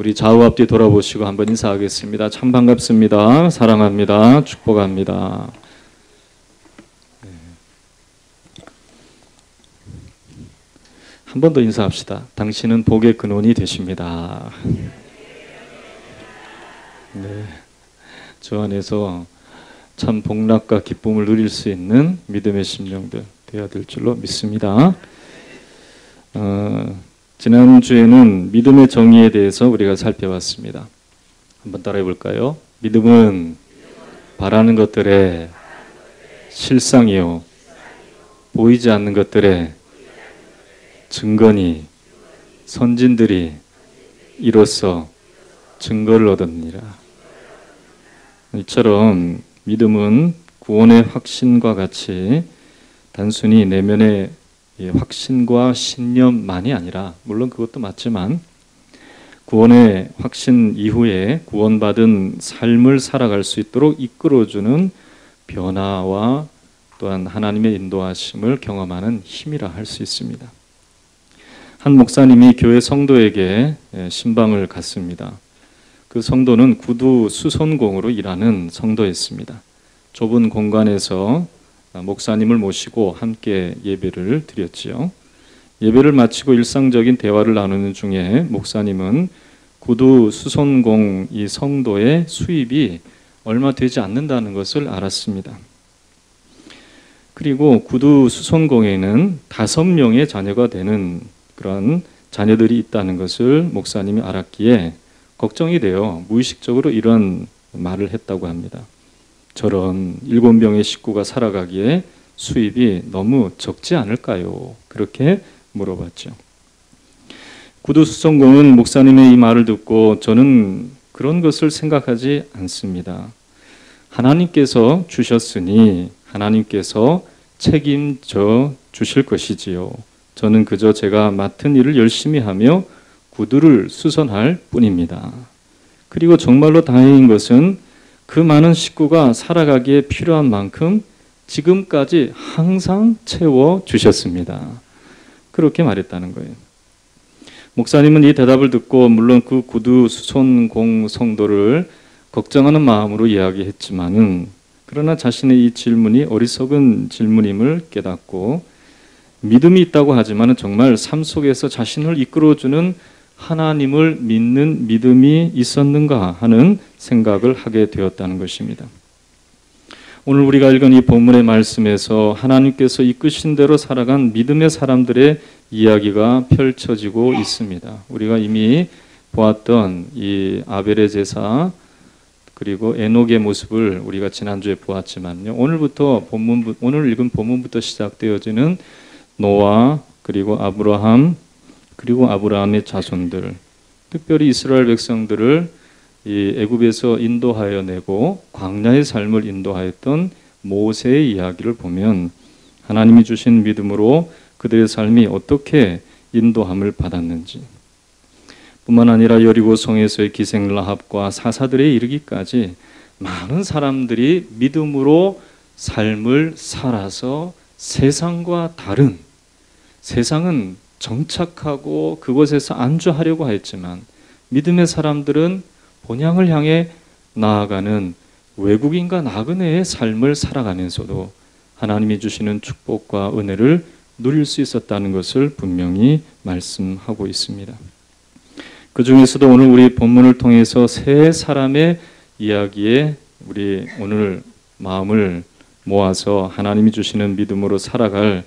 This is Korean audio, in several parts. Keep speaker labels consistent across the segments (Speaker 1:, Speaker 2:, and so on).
Speaker 1: 우리 좌우 앞뒤 돌아보시고 한번 인사하겠습니다. 참 반갑습니다. 사랑합니다. 축복합니다. 한 번 더 인사합시다. 당신은 복의 근원이 되십니다. 네, 저 안에서 참 복락과 기쁨을 누릴 수 있는 믿음의 심령들 되어야 될 줄로 믿습니다. 지난주에는 믿음의 정의에 대해서 우리가 살펴봤습니다. 한번 따라해 볼까요? 믿음은 바라는 것들의 실상이요, 보이지 않는 것들의 증거니 선진들이 이로써 증거를 얻었느니라. 이처럼 믿음은 구원의 확신과 같이 단순히 내면의 확신과 신념만이 아니라, 물론 그것도 맞지만 구원의 확신 이후에 구원받은 삶을 살아갈 수 있도록 이끌어주는 변화와 또한 하나님의 인도하심을 경험하는 힘이라 할 수 있습니다. 한 목사님이 교회 성도에게 신방을 갔습니다. 그 성도는 구두 수선공으로 일하는 성도였습니다. 좁은 공간에서 목사님을 모시고 함께 예배를 드렸지요. 예배를 마치고 일상적인 대화를 나누는 중에 목사님은 구두 수선공 이 성도의 수입이 얼마 되지 않는다는 것을 알았습니다. 그리고 구두 수선공에는 5명의 자녀가 되는 그런 자녀들이 있다는 것을 목사님이 알았기에 걱정이 되어 무의식적으로 이런 말을 했다고 합니다. 저런 7명의 식구가 살아가기에 수입이 너무 적지 않을까요? 그렇게 물어봤죠. 구두수선공은 목사님의 이 말을 듣고 저는 그런 것을 생각하지 않습니다. 하나님께서 주셨으니 하나님께서 책임져 주실 것이지요. 저는 그저 제가 맡은 일을 열심히 하며 구두를 수선할 뿐입니다. 그리고 정말로 다행인 것은 그 많은 식구가 살아가기에 필요한 만큼 지금까지 항상 채워주셨습니다. 그렇게 말했다는 거예요. 목사님은 이 대답을 듣고 물론 그 구두 수선공 성도를 걱정하는 마음으로 이야기했지만은 그러나 자신의 이 질문이 어리석은 질문임을 깨닫고 믿음이 있다고 하지만 정말 삶 속에서 자신을 이끌어주는 하나님을 믿는 믿음이 있었는가 하는 생각을 하게 되었다는 것입니다. 오늘 우리가 읽은 이 본문의 말씀에서 하나님께서 이끄신 대로 살아간 믿음의 사람들의 이야기가 펼쳐지고 있습니다. 우리가 이미 보았던 이 아벨의 제사 그리고 에녹의 모습을 우리가 지난주에 보았지만요. 오늘 읽은 본문부터 시작되어지는 노아 그리고 아브라함 그리고 아브라함의 자손들, 특별히 이스라엘 백성들을 이 애굽에서 인도하여 내고 광야의 삶을 인도하였던 모세의 이야기를 보면 하나님이 주신 믿음으로 그들의 삶이 어떻게 인도함을 받았는지, 뿐만 아니라 여리고 성에서의 기생 라합과 사사들에 이르기까지 많은 사람들이 믿음으로 삶을 살아서 세상과 다른, 세상은 정착하고 그곳에서 안주하려고 했지만 믿음의 사람들은 본향을 향해 나아가는 외국인과 나그네의 삶을 살아가면서도 하나님이 주시는 축복과 은혜를 누릴 수 있었다는 것을 분명히 말씀하고 있습니다. 그 중에서도 오늘 우리 본문을 통해서 세 사람의 이야기에 우리 오늘 마음을 모아서 하나님이 주시는 믿음으로 살아갈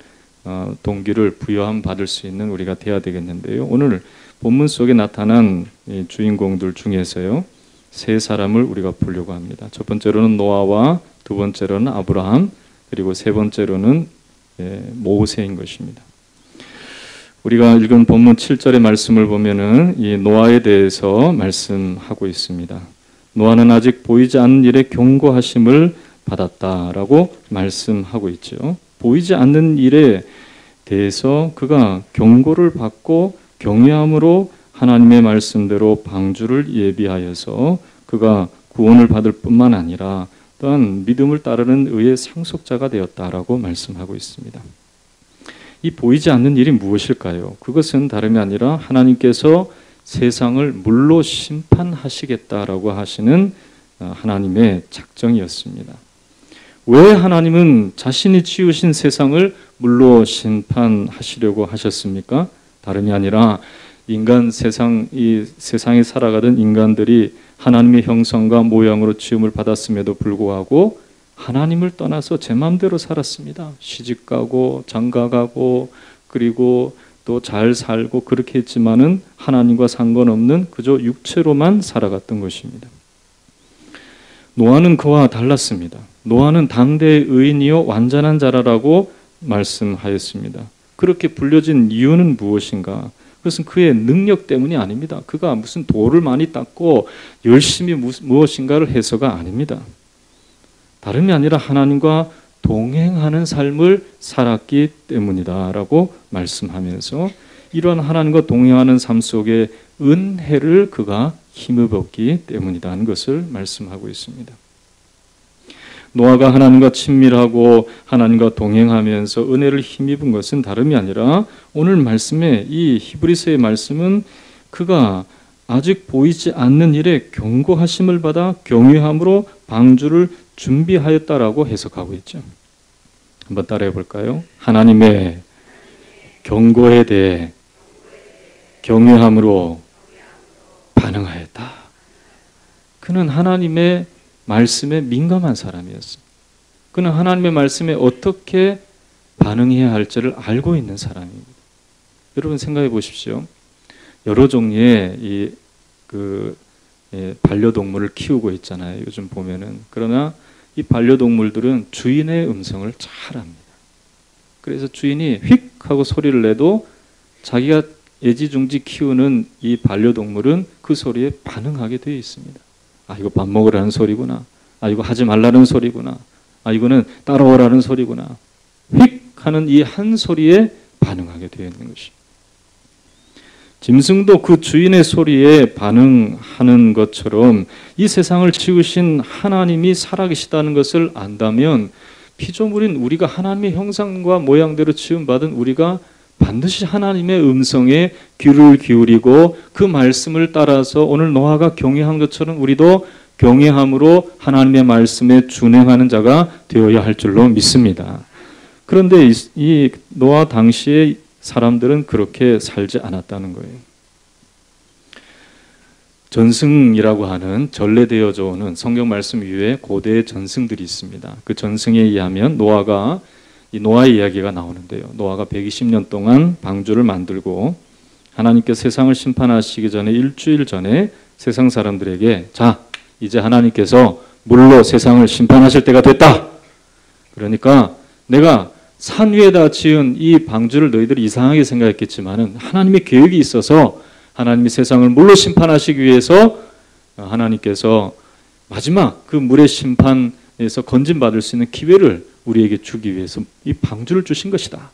Speaker 1: 동기를 부여함 받을 수 있는 우리가 되어야 되겠는데요. 오늘 본문 속에 나타난 이 주인공들 중에서요, 세 사람을 우리가 보려고 합니다. 첫 번째로는 노아와 두 번째로는 아브라함 그리고 세 번째로는 모세인 것입니다. 우리가 읽은 본문 7절의 말씀을 보면은 이 노아에 대해서 말씀하고 있습니다. 노아는 아직 보이지 않는 일에 경고하심을 받았다라고 말씀하고 있죠. 보이지 않는 일에 대해서 그가 경고를 받고 경외함으로 하나님의 말씀대로 방주를 예비하여서 그가 구원을 받을 뿐만 아니라 또한 믿음을 따르는 의의 상속자가 되었다라고 말씀하고 있습니다. 이 보이지 않는 일이 무엇일까요? 그것은 다름이 아니라 하나님께서 세상을 물로 심판하시겠다라고 하시는 하나님의 작정이었습니다. 왜 하나님은 자신이 지으신 세상을 물로 심판하시려고 하셨습니까? 다름이 아니라 인간 세상, 이 세상에 살아가던 인간들이 하나님의 형상과 모양으로 지음을 받았음에도 불구하고 하나님을 떠나서 제 마음대로 살았습니다. 시집가고 장가가고 그리고 또 잘 살고 그렇게 했지만은 하나님과 상관없는 그저 육체로만 살아갔던 것입니다. 노아는 그와 달랐습니다. 노아는 당대의 의인이요 완전한 자라라고 말씀하였습니다. 그렇게 불려진 이유는 무엇인가? 그것은 그의 능력 때문이 아닙니다. 그가 무슨 돌을 많이 닦고 열심히 무엇인가를 해서가 아닙니다. 다름이 아니라 하나님과 동행하는 삶을 살았기 때문이다라고 말씀하면서 이러한 하나님과 동행하는 삶 속에 은혜를 그가 힘입었기 때문이라는 것을 말씀하고 있습니다. 노아가 하나님과 친밀하고 하나님과 동행하면서 은혜를 힘입은 것은 다름이 아니라 오늘 말씀에 이 히브리서의 말씀은 그가 아직 보이지 않는 일에 경고하심을 받아 경외함으로 방주를 준비하였다라고 해석하고 있죠. 한번 따라해 볼까요? 하나님의 경고에 대해 경외함으로 반응하였다. 그는 하나님의 말씀에 민감한 사람이었습니다. 그는 하나님의 말씀에 어떻게 반응해야 할지를 알고 있는 사람입니다. 여러분 생각해 보십시오. 여러 종류의 반려동물을 키우고 있잖아요. 요즘 보면은. 그러나 이 반려동물들은 주인의 음성을 잘 압니다. 그래서 주인이 휙 하고 소리를 내도 자기가 애지중지 키우는 이 반려동물은 그 소리에 반응하게 되어 있습니다. 아, 이거 밥 먹으라는 소리구나. 아, 이거 하지 말라는 소리구나. 아, 이거는 따라오라는 소리구나. 휙 하는 이 한 소리에 반응하게 되어 있는 것입니다. 짐승도 그 주인의 소리에 반응하는 것처럼 이 세상을 지으신 하나님이 살아계시다는 것을 안다면 피조물인 우리가 하나님의 형상과 모양대로 지음받은 우리가 반드시 하나님의 음성에 귀를 기울이고 그 말씀을 따라서 오늘 노아가 경외한 것처럼 우리도 경외함으로 하나님의 말씀에 준행하는 자가 되어야 할 줄로 믿습니다. 그런데 이 노아 당시의 사람들은 그렇게 살지 않았다는 거예요. 전승이라고 하는 전래되어져 오는 성경 말씀 위에 고대의 전승들이 있습니다. 그 전승에 의하면 노아의 이야기가 나오는데요. 노아가 120년 동안 방주를 만들고 하나님께 세상을 심판하시기 전에 일주일 전에 세상 사람들에게 자, 이제 하나님께서 물로 세상을 심판하실 때가 됐다. 그러니까 내가 산 위에다 지은 이 방주를 너희들이 이상하게 생각했겠지만은 하나님의 계획이 있어서 하나님이 세상을 물로 심판하시기 위해서 하나님께서 마지막 그 물의 심판에서 건진받을 수 있는 기회를 우리에게 주기 위해서 이 방주를 주신 것이다.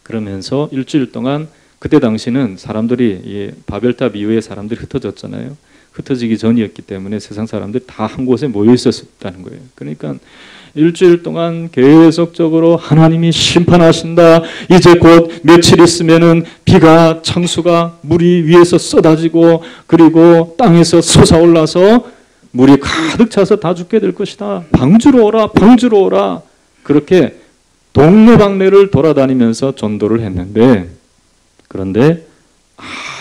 Speaker 1: 그러면서 일주일 동안 그때 당시는 사람들이 이 바벨탑 이후에 사람들이 흩어졌잖아요. 흩어지기 전이었기 때문에 세상 사람들이 다 한 곳에 모여 있었다는 거예요. 그러니까 일주일 동안 계속적으로 하나님이 심판하신다. 이제 곧 며칠 있으면은 비가 창수가 물이 위에서 쏟아지고 그리고 땅에서 솟아올라서 물이 가득 차서 다 죽게 될 것이다. 방주로 오라, 방주로 오라. 그렇게 동네방네를 돌아다니면서 전도를 했는데 그런데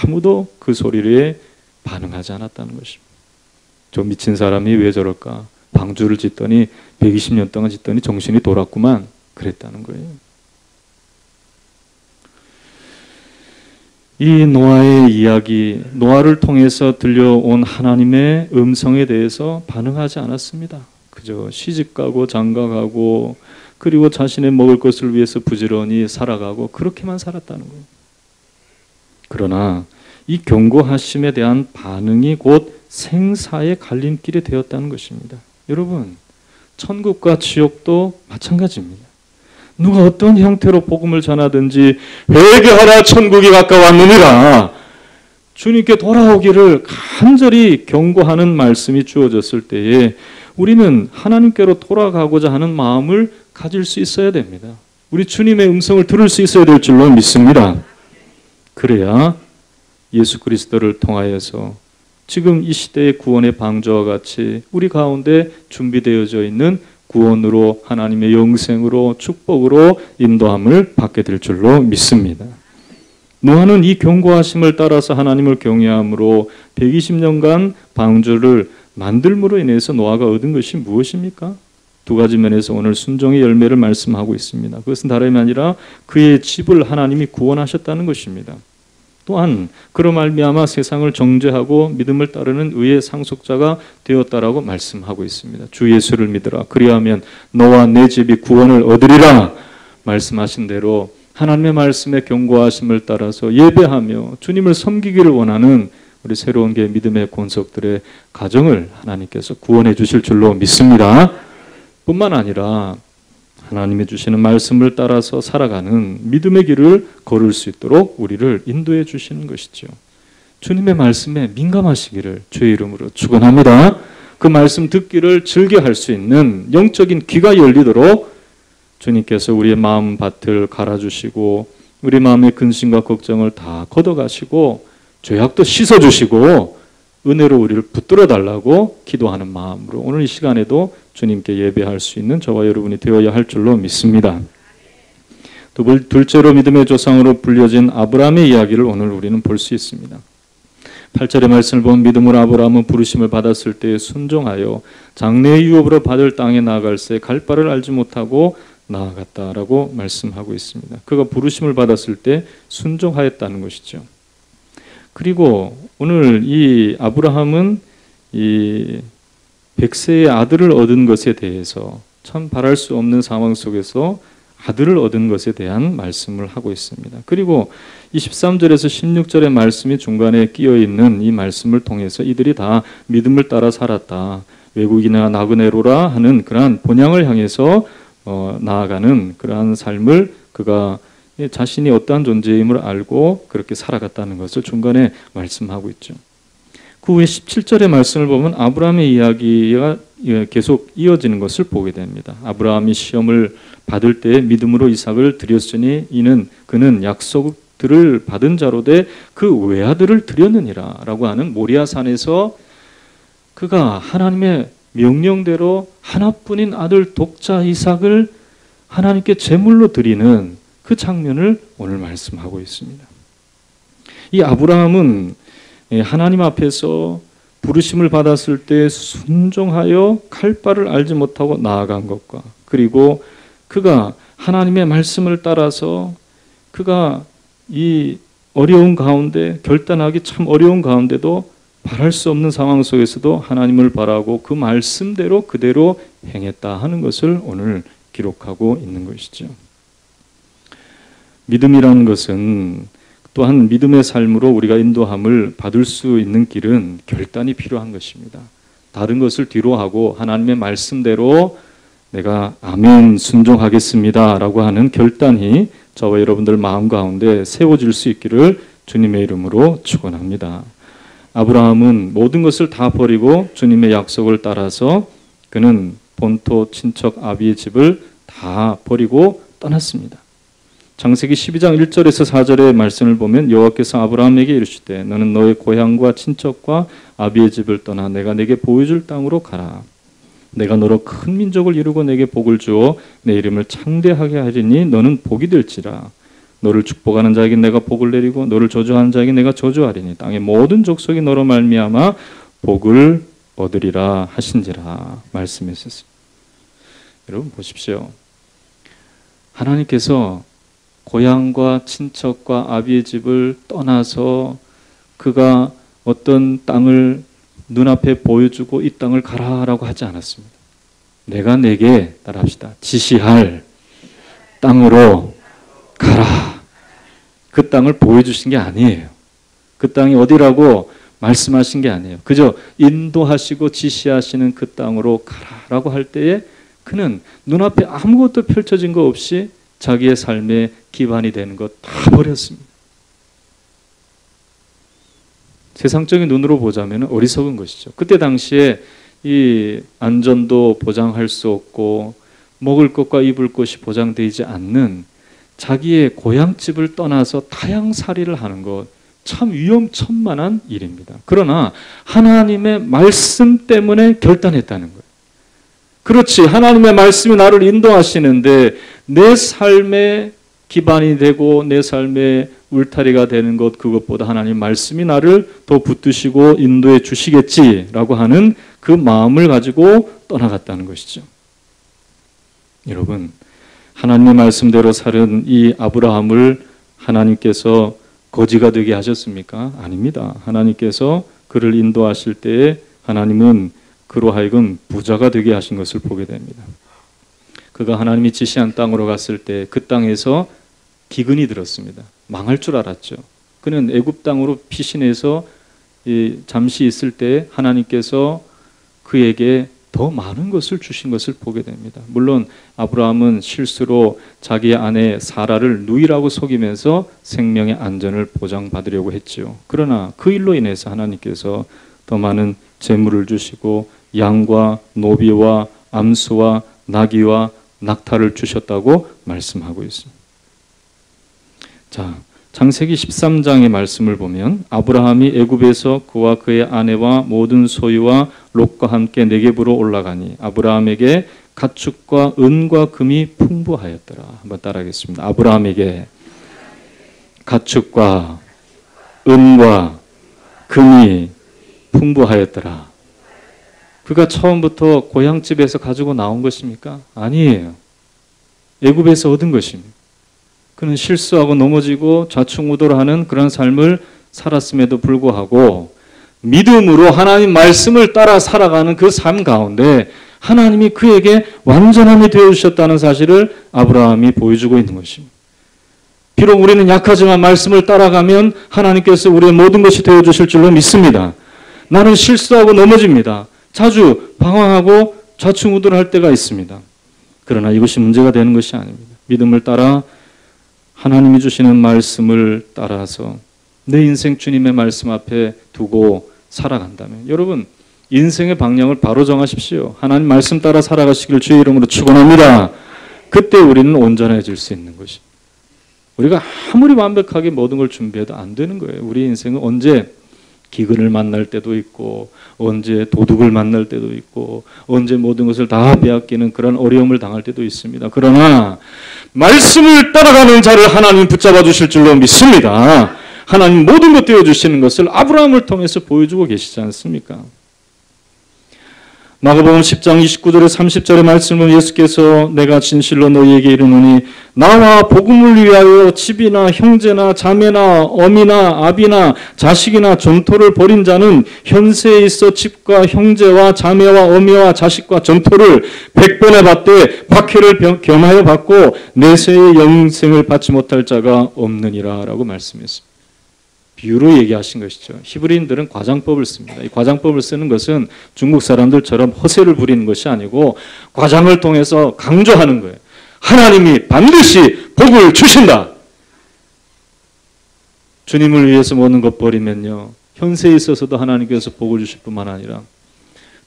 Speaker 1: 아무도 그 소리에 반응하지 않았다는 것입니다. 저 미친 사람이 왜 저럴까? 방주를 짓더니 120년 동안 짓더니 정신이 돌았구만. 그랬다는 거예요. 이 노아의 이야기, 노아를 통해서 들려온 하나님의 음성에 대해서 반응하지 않았습니다. 그저 시집가고 장가가고 그리고 자신의 먹을 것을 위해서 부지런히 살아가고 그렇게만 살았다는 거예요. 그러나 이 경고하심에 대한 반응이 곧 생사의 갈림길이 되었다는 것입니다. 여러분, 천국과 지옥도 마찬가지입니다. 누가 어떤 형태로 복음을 전하든지 회개하라 천국이 가까웠느니라 주님께 돌아오기를 간절히 경고하는 말씀이 주어졌을 때에 우리는 하나님께로 돌아가고자 하는 마음을 가질 수 있어야 됩니다. 우리 주님의 음성을 들을 수 있어야 될 줄로 믿습니다. 그래야 예수 그리스도를 통하여서 지금 이 시대의 구원의 방주와 같이 우리 가운데 준비되어져 있는 구원으로 하나님의 영생으로 축복으로 인도함을 받게 될 줄로 믿습니다. 노아는 이 경고하심을 따라서 하나님을 경외함으로 120년간 방주를 만들므로 인해서 노아가 얻은 것이 무엇입니까? 두 가지 면에서 오늘 순종의 열매를 말씀하고 있습니다. 그것은 다름이 아니라 그의 집을 하나님이 구원하셨다는 것입니다. 또한 그로 말미암아 세상을 정죄하고 믿음을 따르는 의의 상속자가 되었다라고 말씀하고 있습니다. 주 예수를 믿으라. 그리하면 너와 내 집이 구원을 얻으리라 말씀하신 대로 하나님의 말씀에 경고하심을 따라서 예배하며 주님을 섬기기를 원하는 우리 새로운 게 믿음의 권속들의 가정을 하나님께서 구원해 주실 줄로 믿습니다. 뿐만 아니라 하나님이 주시는 말씀을 따라서 살아가는 믿음의 길을 걸을 수 있도록 우리를 인도해 주시는 것이죠. 주님의 말씀에 민감하시기를 주의 이름으로 축원합니다. 그 말씀 듣기를 즐겨 할 수 있는 영적인 귀가 열리도록 주님께서 우리의 마음 밭을 갈아주시고 우리 마음의 근심과 걱정을 다 걷어가시고 죄악도 씻어주시고 은혜로 우리를 붙들어 달라고 기도하는 마음으로 오늘 이 시간에도 주님께 예배할 수 있는 저와 여러분이 되어야 할 줄로 믿습니다. 둘째로 믿음의 조상으로 불려진 아브라함의 이야기를 오늘 우리는 볼 수 있습니다. 8절의 말씀을 보면 믿음으로 아브라함은 부르심을 받았을 때에 순종하여 장래의 유업으로 받을 땅에 나아갈새 갈 바를 알지 못하고 나아갔다라고 말씀하고 있습니다. 그가 부르심을 받았을 때 순종하였다는 것이죠. 그리고 오늘 이 아브라함은 이 100세의 아들을 얻은 것에 대해서 참 바랄 수 없는 상황 속에서 아들을 얻은 것에 대한 말씀을 하고 있습니다. 그리고 23절에서 16절의 말씀이 중간에 끼어 있는 이 말씀을 통해서 이들이 다 믿음을 따라 살았다. 외국이나 나그네로라 하는 그러한 본향을 향해서 나아가는 그러한 삶을 그가 자신이 어떠한 존재임을 알고 그렇게 살아갔다는 것을 중간에 말씀하고 있죠. 그 후에 17절의 말씀을 보면 아브라함의 이야기가 계속 이어지는 것을 보게 됩니다. 아브라함이 시험을 받을 때 믿음으로 이삭을 드렸으니 그는 약속들을 받은 자로 돼 그 외아들을 드렸느니라 라고 하는 모리아산에서 그가 하나님의 명령대로 하나뿐인 아들 독자 이삭을 하나님께 제물로 드리는 그 장면을 오늘 말씀하고 있습니다. 이 아브라함은 하나님 앞에서 부르심을 받았을 때 순종하여 갈 바를 알지 못하고 나아간 것과 그리고 그가 하나님의 말씀을 따라서 그가 이 어려운 가운데 결단하기 참 어려운 가운데도 바랄 수 없는 상황 속에서도 하나님을 바라고 그 말씀대로 그대로 행했다 하는 것을 오늘 기록하고 있는 것이죠. 믿음이라는 것은 또한 믿음의 삶으로 우리가 인도함을 받을 수 있는 길은 결단이 필요한 것입니다. 다른 것을 뒤로 하고 하나님의 말씀대로 내가 아멘 순종하겠습니다 라고 하는 결단이 저와 여러분들 마음 가운데 세워질 수 있기를 주님의 이름으로 축원합니다. 아브라함은 모든 것을 다 버리고 주님의 약속을 따라서 그는 본토 친척 아비의 집을 다 버리고 떠났습니다. 창세기 12장 1절에서 4절의 말씀을 보면 여호와께서 아브라함에게 이르시되 너는 너의 고향과 친척과 아비의 집을 떠나 내가 내게 보여줄 땅으로 가라. 내가 너로 큰 민족을 이루고 내게 복을 주어 내 이름을 창대하게 하리니 너는 복이 될지라. 너를 축복하는 자에게 내가 복을 내리고 너를 저주하는 자에게 내가 저주하리니 땅의 모든 족속이 너로 말미암아 복을 얻으리라 하신지라 말씀하셨습니다. 여러분 보십시오. 하나님께서 고향과 친척과 아비의 집을 떠나서 그가 어떤 땅을 눈앞에 보여주고 이 땅을 가라라고 하지 않았습니다. 내가 내게 따라합시다. 지시할 땅으로 가라. 그 땅을 보여주신 게 아니에요. 그 땅이 어디라고 말씀하신 게 아니에요. 그저 인도하시고 지시하시는 그 땅으로 가라라고 할 때에 그는 눈앞에 아무것도 펼쳐진 거 없이 자기의 삶의 기반이 되는 것 다 버렸습니다. 세상적인 눈으로 보자면 어리석은 것이죠. 그때 당시에 이 안전도 보장할 수 없고 먹을 것과 입을 것이 보장되지 않는 자기의 고향집을 떠나서 타향살이를 하는 것, 참 위험천만한 일입니다. 그러나 하나님의 말씀 때문에 결단했다는 거예요. 그렇지, 하나님의 말씀이 나를 인도하시는데 내 삶의 기반이 되고 내 삶의 울타리가 되는 것, 그것보다 하나님 말씀이 나를 더 붙드시고 인도해 주시겠지라고 하는 그 마음을 가지고 떠나갔다는 것이죠. 여러분, 하나님의 말씀대로 살은 이 아브라함을 하나님께서 거지가 되게 하셨습니까? 아닙니다. 하나님께서 그를 인도하실 때에 하나님은 그로 하여금 부자가 되게 하신 것을 보게 됩니다. 그가 하나님이 지시한 땅으로 갔을 때 그 땅에서 기근이 들었습니다. 망할 줄 알았죠. 그는 애굽 땅으로 피신해서 잠시 있을 때 하나님께서 그에게 더 많은 것을 주신 것을 보게 됩니다. 물론 아브라함은 실수로 자기 아내 사라를 누이라고 속이면서 생명의 안전을 보장받으려고 했죠. 그러나 그 일로 인해서 하나님께서 더 많은 재물을 주시고 양과 노비와 암수와 나귀와 낙타를 주셨다고 말씀하고 있습니다. 자, 창세기 13장의 말씀을 보면 아브라함이 애굽에서 그와 그의 아내와 모든 소유와 롯과 함께 네겝으로 올라가니 아브라함에게 가축과 은과 금이 풍부하였더라. 한번 따라하겠습니다. 아브라함에게 가축과 은과 금이 풍부하였더라. 그가 처음부터 고향집에서 가지고 나온 것입니까? 아니에요. 애굽에서 얻은 것입니다. 그는 실수하고 넘어지고 좌충우돌하는 그런 삶을 살았음에도 불구하고 믿음으로 하나님 말씀을 따라 살아가는 그 삶 가운데 하나님이 그에게 완전함이 되어주셨다는 사실을 아브라함이 보여주고 있는 것입니다. 비록 우리는 약하지만 말씀을 따라가면 하나님께서 우리의 모든 것이 되어주실 줄로 믿습니다. 나는 실수하고 넘어집니다. 자주 방황하고 좌충우돌할 때가 있습니다. 그러나 이것이 문제가 되는 것이 아닙니다. 믿음을 따라 하나님이 주시는 말씀을 따라서 내 인생 주님의 말씀 앞에 두고 살아간다면 여러분 인생의 방향을 바로 정하십시오. 하나님 말씀 따라 살아가시길 주의 이름으로 축원합니다. 그때 우리는 온전해질 수 있는 것입니다. 우리가 아무리 완벽하게 모든 걸 준비해도 안 되는 거예요. 우리 인생은 언제 기근을 만날 때도 있고 언제 도둑을 만날 때도 있고 언제 모든 것을 다 빼앗기는 그런 어려움을 당할 때도 있습니다. 그러나 말씀을 따라가는 자를 하나님 붙잡아 주실 줄로 믿습니다. 하나님 모든 것 되어주시는 것을 아브라함을 통해서 보여주고 계시지 않습니까? 마가복음 10장 29절에 30절의 말씀은 예수께서 내가 진실로 너희에게 이르노니 나와 복음을 위하여 집이나 형제나 자매나 어미나 아비나 자식이나 전토를 벌인 자는 현세에 있어 집과 형제와 자매와 어미와 자식과 전토를 100번에 받되 박해를 겸하여 받고 내세의 영생을 받지 못할 자가 없느니라 라고 말씀했습니다. 비유로 얘기하신 것이죠. 히브리인들은 과장법을 씁니다. 이 과장법을 쓰는 것은 중국 사람들처럼 허세를 부리는 것이 아니고 과장을 통해서 강조하는 거예요. 하나님이 반드시 복을 주신다. 주님을 위해서 모든 것 버리면요. 현세에 있어서도 하나님께서 복을 주실 뿐만 아니라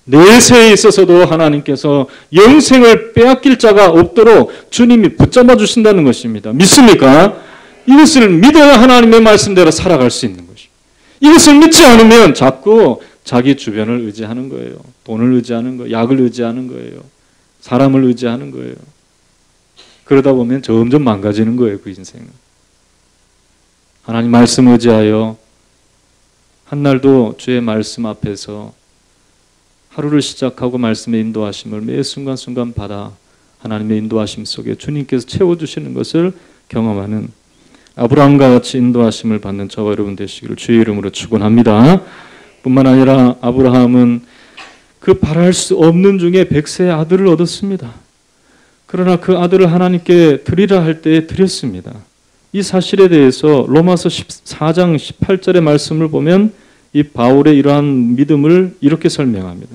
Speaker 1: 내세에 있어서도 하나님께서 영생을 빼앗길 자가 없도록 주님이 붙잡아 주신다는 것입니다. 믿습니까? 이것을 믿어야 하나님의 말씀대로 살아갈 수 있는 것입니다. 이것을 믿지 않으면 자꾸 자기 주변을 의지하는 거예요. 돈을 의지하는 거예요. 약을 의지하는 거예요. 사람을 의지하는 거예요. 그러다 보면 점점 망가지는 거예요. 그 인생은. 하나님 말씀 의지하여 한날도 주의 말씀 앞에서 하루를 시작하고 말씀의 인도하심을 매 순간순간 받아 하나님의 인도하심 속에 주님께서 채워주시는 것을 경험하는 아브라함과 같이 인도하심을 받는 저와 여러분 되시기를 주의 이름으로 축원합니다. 뿐만 아니라 아브라함은 그 바랄 수 없는 중에 100세의 아들을 얻었습니다. 그러나 그 아들을 하나님께 드리라 할 때에 드렸습니다. 이 사실에 대해서 로마서 14장 18절의 말씀을 보면 이 바울의 이러한 믿음을 이렇게 설명합니다.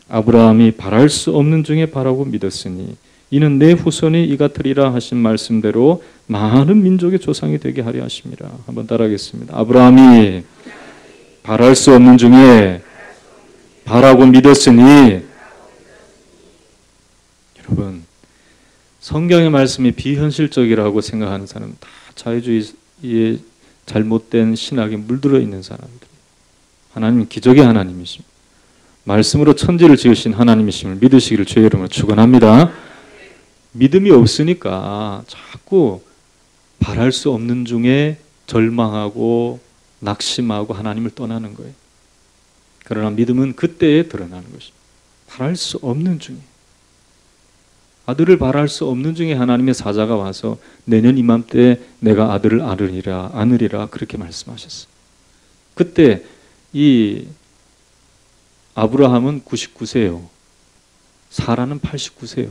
Speaker 1: 아브라함이 바랄 수 없는 중에 바라고 믿었으니 이는 내 후손이 이 같으리라 하신 말씀대로 많은 민족의 조상이 되게 하려 하심이라. 한번 따라하겠습니다. 아브라함이 바랄 수 없는 중에 바라고 믿었으니 여러분 성경의 말씀이 비현실적이라고 생각하는 사람은 다 자유주의에 잘못된 신학에 물들어 있는 사람들. 하나님은 기적의 하나님이십니다. 말씀으로 천지를 지으신 하나님이심을 믿으시기를 주의 이름으로 축원합니다. 믿음이 없으니까 자꾸 바랄 수 없는 중에 절망하고 낙심하고 하나님을 떠나는 거예요. 그러나 믿음은 그때에 드러나는 것입니다. 바랄 수 없는 중에, 아들을 바랄 수 없는 중에 하나님의 사자가 와서 내년 이맘때 내가 아들을 안으리라 그렇게 말씀하셨어요. 그때 이 아브라함은 99세요. 사라는 89세요.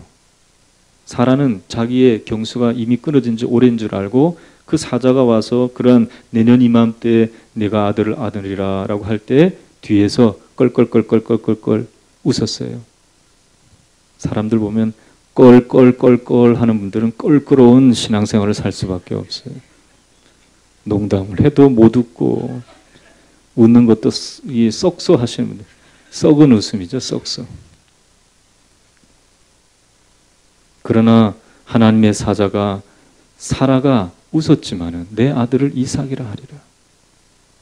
Speaker 1: 사라는 자기의 경수가 이미 끊어진 지 오래인 줄 알고 그 사자가 와서 그런 내년 이맘때 내가 아들을 안으리라 라고 할 때 뒤에서 껄껄껄껄껄껄 웃었어요. 사람들 보면 껄껄껄껄 하는 분들은 껄끄러운 신앙생활을 살 수밖에 없어요. 농담을 해도 못 웃고 웃는 것도 이 썩소 하시는 분들, 썩은 웃음이죠. 썩소. 그러나 하나님의 사자가 사라가 웃었지만은 내 아들을 이삭이라 하리라.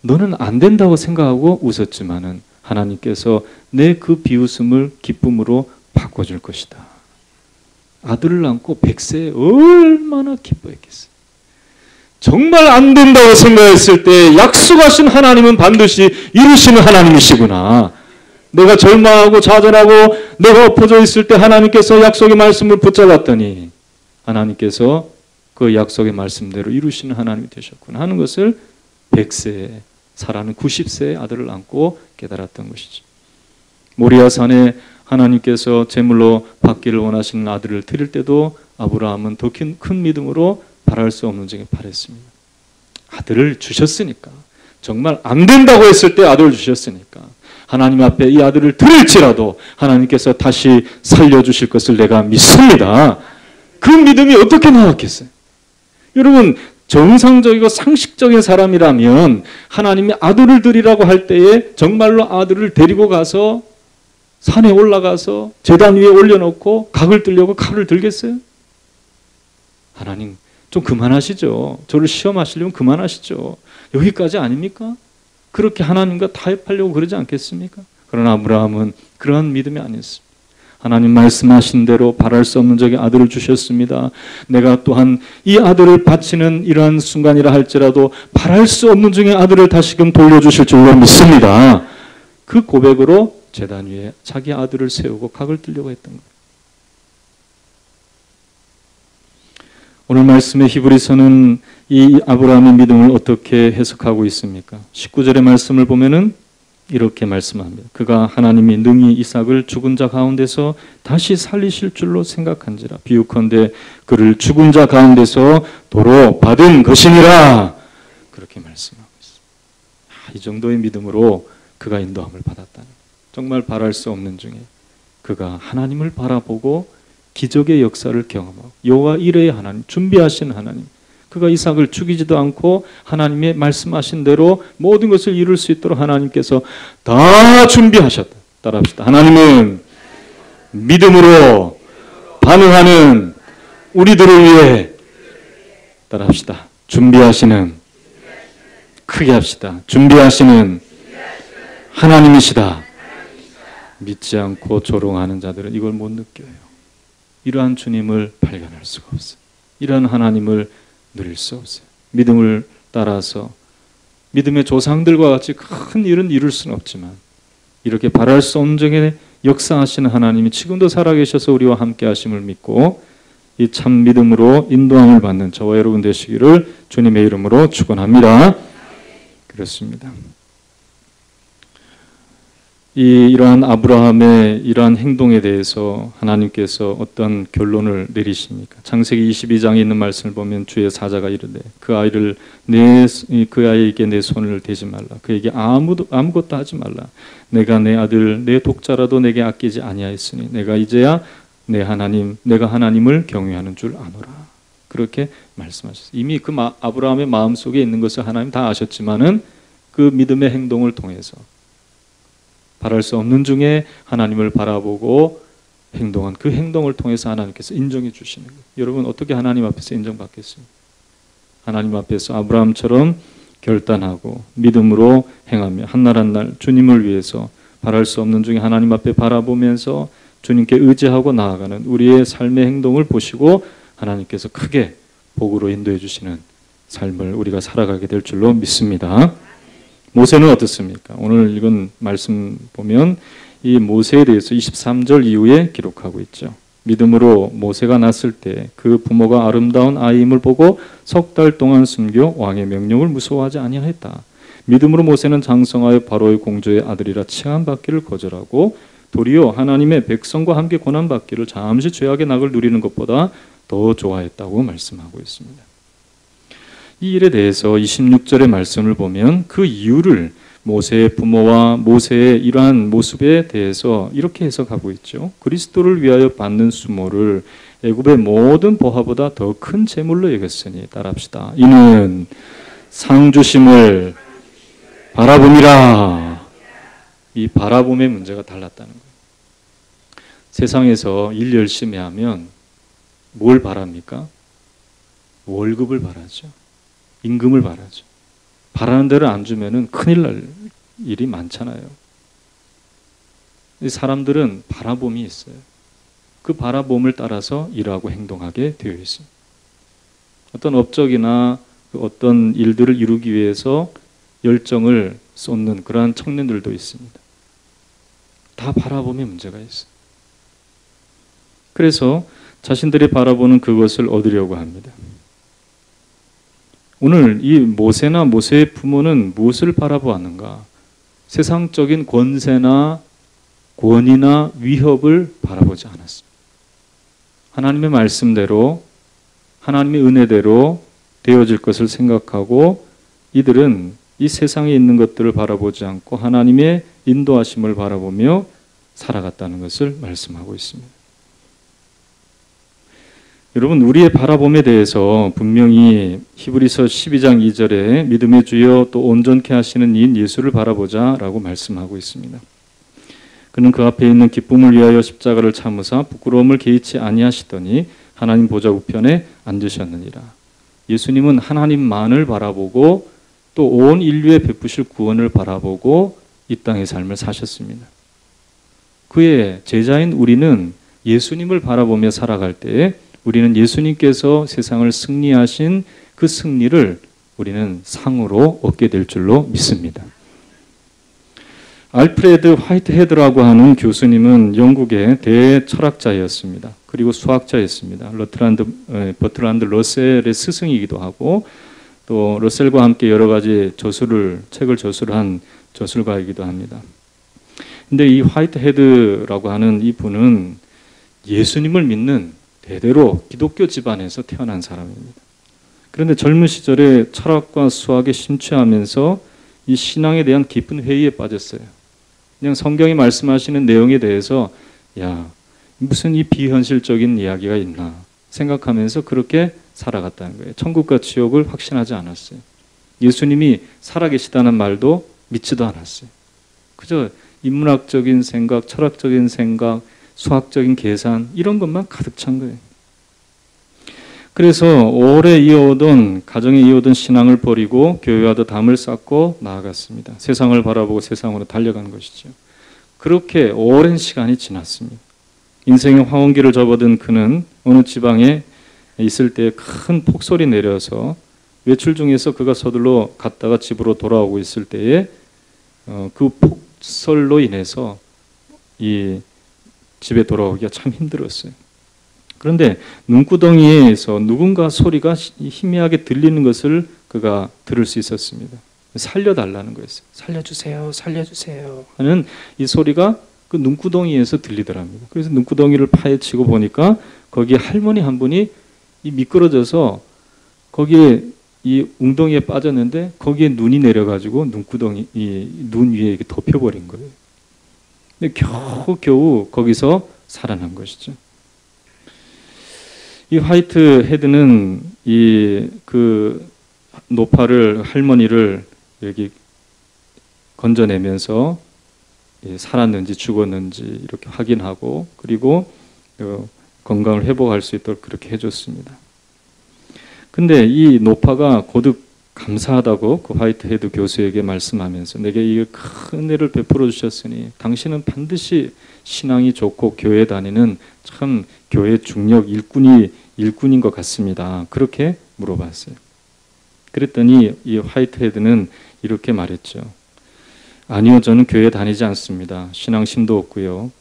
Speaker 1: 너는 안 된다고 생각하고 웃었지만은 하나님께서 내 그 비웃음을 기쁨으로 바꿔줄 것이다. 아들을 안고 100세에 얼마나 기뻐했겠어요. 정말 안 된다고 생각했을 때 약속하신 하나님은 반드시 이루시는 하나님이시구나. 내가 절망하고 좌절하고 내가 엎어져 있을 때 하나님께서 약속의 말씀을 붙잡았더니 하나님께서 그 약속의 말씀대로 이루시는 하나님이 되셨구나 하는 것을 100세에, 사라는 90세의 아들을 안고 깨달았던 것이죠. 모리아산에 하나님께서 제물로 받기를 원하시는 아들을 드릴 때도 아브라함은 더 큰 믿음으로 바랄 수 없는 중에 바랬습니다. 아들을 주셨으니까, 정말 안 된다고 했을 때 아들을 주셨으니까 하나님 앞에 이 아들을 드릴지라도 하나님께서 다시 살려주실 것을 내가 믿습니다. 그 믿음이 어떻게 나왔겠어요? 여러분, 정상적이고 상식적인 사람이라면 하나님이 아들을 드리라고 할 때에 정말로 아들을 데리고 가서 산에 올라가서 제단 위에 올려놓고 각을 들려고 칼을 들겠어요? 하나님 좀 그만하시죠. 저를 시험하시려면 그만하시죠. 여기까지 아닙니까? 그렇게 하나님과 타협하려고 그러지 않겠습니까? 그러나 아브라함은 그러한 믿음이 아니었습니다. 하나님 말씀하신 대로 바랄 수 없는 적에 아들을 주셨습니다. 내가 또한 이 아들을 바치는 이러한 순간이라 할지라도 바랄 수 없는 중에 아들을 다시금 돌려주실 줄로 믿습니다. 그 고백으로 제단 위에 자기 아들을 세우고 각을 들려고 했던 거예요. 오늘 말씀의 히브리서는 이 아브라함의 믿음을 어떻게 해석하고 있습니까? 19절의 말씀을 보면은 이렇게 말씀합니다. 그가 하나님이 능히 이삭을 죽은 자 가운데서 다시 살리실 줄로 생각한지라. 비유컨대 그를 죽은 자 가운데서 도로 받은 것이니라. 그렇게 말씀하고 있습니다. 이 정도의 믿음으로 그가 인도함을 받았다는, 정말 바랄 수 없는 중에 그가 하나님을 바라보고 기적의 역사를 경험하고 여호와 이레의 하나님, 준비하신 하나님, 그가 이삭을 죽이지도 않고 하나님의 말씀하신 대로 모든 것을 이룰 수 있도록 하나님께서 다 준비하셨다. 따라합시다. 하나님은 믿음으로 반응하는 우리들을 위해, 따라합시다, 준비하시는, 크게 합시다, 준비하시는 하나님이시다. 믿지 않고 조롱하는 자들은 이걸 못 느껴요. 이러한 주님을 발견할 수가 없어요. 이러한 하나님을 누릴 수 없어요. 믿음을 따라서 믿음의 조상들과 같이 큰 일은 이룰 수는 없지만 이렇게 바랄 수 없는 중에 역사하시는 하나님이 지금도 살아계셔서 우리와 함께 하심을 믿고 이 참 믿음으로 인도함을 받는 저와 여러분 되시기를 주님의 이름으로 축원합니다. 그렇습니다. 이러한 아브라함의 이러한 행동에 대해서 하나님께서 어떤 결론을 내리십니까? 창세기 22장에 있는 말씀을 보면 주의 사자가 이르되 그 아이에게 내 손을 대지 말라. 그에게 아무것도 하지 말라. 내가 내 아들 내 독자라도 내게 아끼지 아니하였으니 내가 이제야 내가 하나님을 경외하는 줄 아노라. 그렇게 말씀하셨어요. 이미 그 아브라함의 마음속에 있는 것을 하나님 다 아셨지만은 그 믿음의 행동을 통해서 바랄 수 없는 중에 하나님을 바라보고 행동한 그 행동을 통해서 하나님께서 인정해 주시는 거예요. 여러분 어떻게 하나님 앞에서 인정받겠습니까? 하나님 앞에서 아브라함처럼 결단하고 믿음으로 행하며 한 날 한 날 주님을 위해서 바랄 수 없는 중에 하나님 앞에 바라보면서 주님께 의지하고 나아가는 우리의 삶의 행동을 보시고 하나님께서 크게 복으로 인도해 주시는 삶을 우리가 살아가게 될 줄로 믿습니다. 모세는 어떻습니까? 오늘 읽은 말씀 보면 이 모세에 대해서 23절 이후에 기록하고 있죠. 믿음으로 모세가 낳았을 때 그 부모가 아름다운 아이임을 보고 석 달 동안 숨겨 왕의 명령을 무서워하지 아니하였다. 믿음으로 모세는 장성하여 바로의 공주의 아들이라 칭함받기를 거절하고 도리어 하나님의 백성과 함께 고난받기를 잠시 죄악의 낙을 누리는 것보다 더 좋아했다고 말씀하고 있습니다. 이 일에 대해서 26절의 말씀을 보면 그 이유를 모세의 부모와 모세의 이러한 모습에 대해서 이렇게 해석하고 있죠. 그리스도를 위하여 받는 수모를 애굽의 모든 보화보다 더 큰 재물로 여겼으니 따라합시다. 이는 상 주심을 바라봄이라. 이 바라봄의 문제가 달랐다는 거예요. 세상에서 일 열심히 하면 뭘 바랍니까? 월급을 바라죠. 임금을 바라죠. 바라는 대로 안 주면은 큰일 날 일이 많잖아요. 사람들은 바라봄이 있어요. 그 바라봄을 따라서 일하고 행동하게 되어 있습니다. 어떤 업적이나 어떤 일들을 이루기 위해서 열정을 쏟는 그러한 청년들도 있습니다. 다 바라봄의 문제가 있어요. 그래서 자신들이 바라보는 그것을 얻으려고 합니다. 오늘 이 모세나 모세의 부모는 무엇을 바라보았는가? 세상적인 권세나 권위나 위협을 바라보지 않았습니다. 하나님의 말씀대로 하나님의 은혜대로 되어질 것을 생각하고 이들은 이 세상에 있는 것들을 바라보지 않고 하나님의 인도하심을 바라보며 살아갔다는 것을 말씀하고 있습니다. 여러분, 우리의 바라봄에 대해서 분명히 히브리서 12장 2절에 믿음의 주여 또 온전케 하시는 이인 예수를 바라보자라고 말씀하고 있습니다. 그는 그 앞에 있는 기쁨을 위하여 십자가를 참으사 부끄러움을 개의치 아니하시더니 하나님 보좌 우편에 앉으셨느니라. 예수님은 하나님만을 바라보고 또 온 인류에 베푸실 구원을 바라보고 이 땅의 삶을 사셨습니다. 그의 제자인 우리는 예수님을 바라보며 살아갈 때에 우리는 예수님께서 세상을 승리하신 그 승리를 우리는 상으로 얻게 될 줄로 믿습니다. 알프레드 화이트헤드라고 하는 교수님은 영국의 대철학자였습니다. 그리고 수학자였습니다. 버트란드 러셀의 스승이기도 하고 또 러셀과 함께 여러 가지 책을 저술한 저술가이기도 합니다. 근데 이 화이트헤드라고 하는 이 분은 예수님을 믿는 대대로 기독교 집안에서 태어난 사람입니다. 그런데 젊은 시절에 철학과 수학에 심취하면서 이 신앙에 대한 깊은 회의에 빠졌어요. 그냥 성경이 말씀하시는 내용에 대해서 무슨 이 비현실적인 이야기가 있나 생각하면서 그렇게 살아갔다는 거예요. 천국과 지옥을 확신하지 않았어요. 예수님이 살아계시다는 말도 믿지도 않았어요. 그저 인문학적인 생각, 철학적인 생각, 수학적인 계산 이런 것만 가득 찬 거예요. 그래서 오래 이어오던 가정에 이어오던 신앙을 버리고 교회와도 담을 쌓고 나아갔습니다. 세상을 바라보고 세상으로 달려간 것이죠. 그렇게 오랜 시간이 지났습니다. 인생의 황혼기를 접어든 그는 어느 지방에 있을 때 큰 폭설이 내려서 외출 중에서 그가 서둘러 갔다가 집으로 돌아오고 있을 때에 그 폭설로 인해서 이 집에 돌아오기가 참 힘들었어요. 그런데 눈구덩이에서 누군가 소리가 희미하게 들리는 것을 그가 들을 수 있었습니다. 살려달라는 거였어요. 살려주세요, 살려주세요 하는 이 소리가 그 눈구덩이에서 들리더랍니다. 그래서 눈구덩이를 파헤치고 보니까 거기에 할머니 한 분이 이 미끄러져서 거기에 이 웅덩이에 빠졌는데 거기에 눈이 내려가지고 눈구덩이 이 눈 위에 이렇게 덮여버린 거예요. 근데 겨우 거기서 살아난 것이죠. 이 화이트 헤드는 그 노파를 할머니를 여기 건져내면서 살았는지 죽었는지 이렇게 확인하고 그리고 건강을 회복할 수 있도록 그렇게 해줬습니다. 근데 이 노파가 거듭 감사하다고 그 화이트헤드 교수에게 말씀하면서 내게 이 큰 은혜를 베풀어 주셨으니 당신은 반드시 신앙이 좋고 교회 다니는 참 교회 중력 일꾼인 것 같습니다. 그렇게 물어봤어요. 그랬더니 이 화이트헤드는 이렇게 말했죠. 아니요, 저는 교회 다니지 않습니다. 신앙심도 없고요.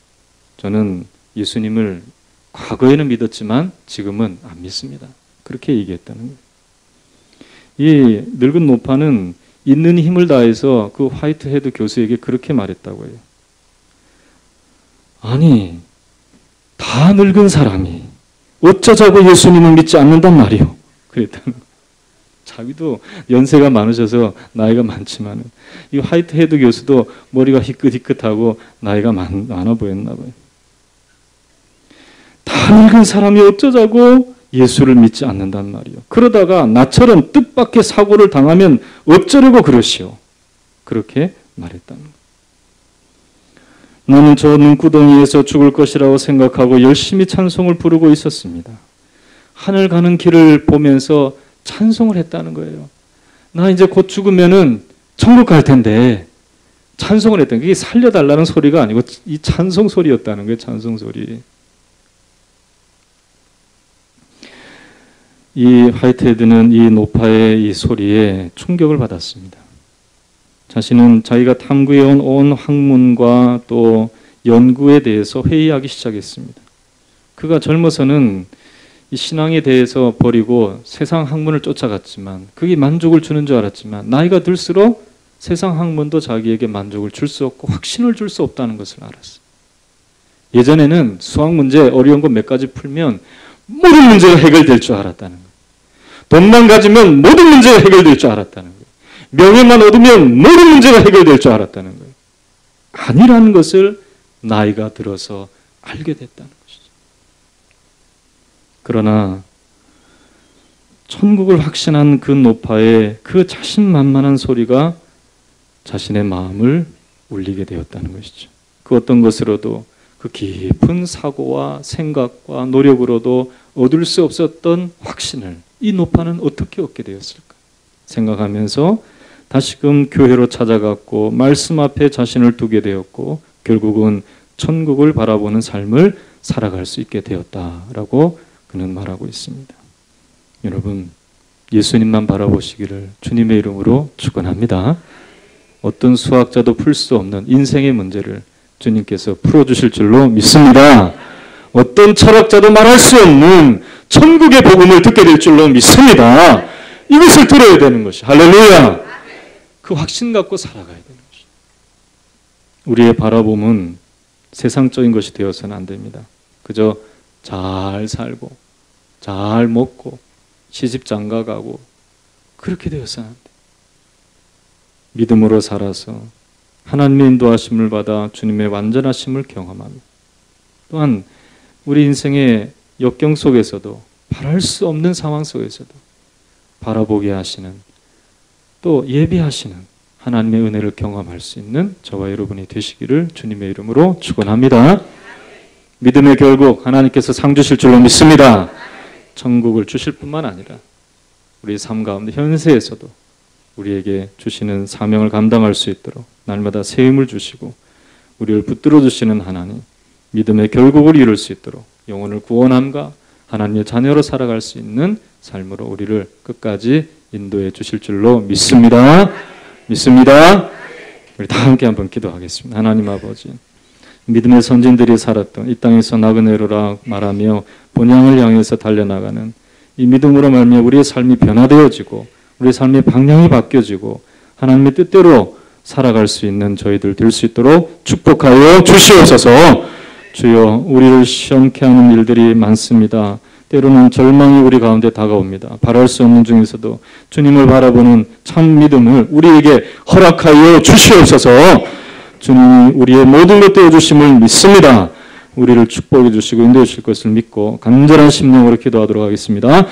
Speaker 1: 저는 예수님을 과거에는 믿었지만 지금은 안 믿습니다. 그렇게 얘기했다는 거예요. 이 늙은 노파는 있는 힘을 다해서 그 화이트헤드 교수에게 그렇게 말했다고 해요. 아니, 다 늙은 사람이 어쩌자고 예수님을 믿지 않는단 말이요. 그랬다는 거예요. 자기도 연세가 많으셔서 나이가 많지만 이 화이트헤드 교수도 머리가 희끗희끗하고 나이가 많아 보였나 봐요. 다 늙은 사람이 어쩌자고 예수를 믿지 않는단 말이요. 그러다가 나처럼 뜻밖의 사고를 당하면 어쩌려고 그러시오. 그렇게 말했다는 거예요. 나는 저 눈구덩이에서 죽을 것이라고 생각하고 열심히 찬송을 부르고 있었습니다. 하늘 가는 길을 보면서 찬송을 했다는 거예요. 나 이제 곧 죽으면은 천국 갈 텐데 찬송을 했다는 거예요. 그게 살려달라는 소리가 아니고 이 찬송 소리였다는 거예요. 찬송 소리. 이 화이트헤드는 이 노파의 이 소리에 충격을 받았습니다. 자신은 자기가 탐구해온 온 학문과 또 연구에 대해서 회의하기 시작했습니다. 그가 젊어서는 이 신앙에 대해서 버리고 세상 학문을 쫓아갔지만 그게 만족을 주는 줄 알았지만 나이가 들수록 세상 학문도 자기에게 만족을 줄 수 없고 확신을 줄 수 없다는 것을 알았어요. 예전에는 수학 문제 어려운 거 몇 가지 풀면 모든 문제가 해결될 줄 알았다는 거예요. 돈만 가지면 모든 문제가 해결될 줄 알았다는 거예요. 명예만 얻으면 모든 문제가 해결될 줄 알았다는 거예요. 아니라는 것을 나이가 들어서 알게 됐다는 것이죠. 그러나 천국을 확신한 그 노파의 그 자신만만한 소리가 자신의 마음을 울리게 되었다는 것이죠. 그 어떤 것으로도 그 깊은 사고와 생각과 노력으로도 얻을 수 없었던 확신을 이 노파는 어떻게 얻게 되었을까 생각하면서 다시금 교회로 찾아갔고 말씀 앞에 자신을 두게 되었고 결국은 천국을 바라보는 삶을 살아갈 수 있게 되었다라고 그는 말하고 있습니다. 여러분, 예수님만 바라보시기를 주님의 이름으로 축원합니다. 어떤 수학자도 풀 수 없는 인생의 문제를 주님께서 풀어주실 줄로 믿습니다. 어떤 철학자도 말할 수 없는 천국의 복음을 듣게 될 줄로 믿습니다. 이것을 들어야 되는 것이 할렐루야. 그 확신 갖고 살아가야 되는 것이. 우리의 바라봄은 세상적인 것이 되어서는 안 됩니다. 그저 잘 살고 잘 먹고 시집 장가가고 그렇게 되어서는 안 돼요. 믿음으로 살아서 하나님의 인도하심을 받아 주님의 완전하심을 경험하며 또한 우리 인생의 역경 속에서도 바랄 수 없는 상황 속에서도 바라보게 하시는 또 예비하시는 하나님의 은혜를 경험할 수 있는 저와 여러분이 되시기를 주님의 이름으로 축원합니다. 믿음의 결국 하나님께서 상 주실 줄로 믿습니다. 천국을 주실 뿐만 아니라 우리 삶 가운데 현세에서도 우리에게 주시는 사명을 감당할 수 있도록 날마다 새 힘을 주시고 우리를 붙들어 주시는 하나님, 믿음의 결국을 이룰 수 있도록 영혼을 구원함과 하나님의 자녀로 살아갈 수 있는 삶으로 우리를 끝까지 인도해 주실 줄로 믿습니다. 믿습니다. 우리 다 함께 한번 기도하겠습니다. 하나님 아버지, 믿음의 선진들이 살았던 이 땅에서 나그네로라 말하며 본향을 향해서 달려나가는 이 믿음으로 말미암아 우리의 삶이 변화되어지고 우리의 삶의 방향이 바뀌어지고 하나님의 뜻대로 살아갈 수 있는 저희들 될 수 있도록 축복하여 주시옵소서. 주여, 우리를 시험케 하는 일들이 많습니다. 때로는 절망이 우리 가운데 다가옵니다. 바랄 수 없는 중에서도 주님을 바라보는 참 믿음을 우리에게 허락하여 주시옵소서. 주님이 우리의 모든 것 되어주심을 믿습니다. 우리를 축복해 주시고 인도해 주실 것을 믿고 간절한 심령으로 기도하도록 하겠습니다.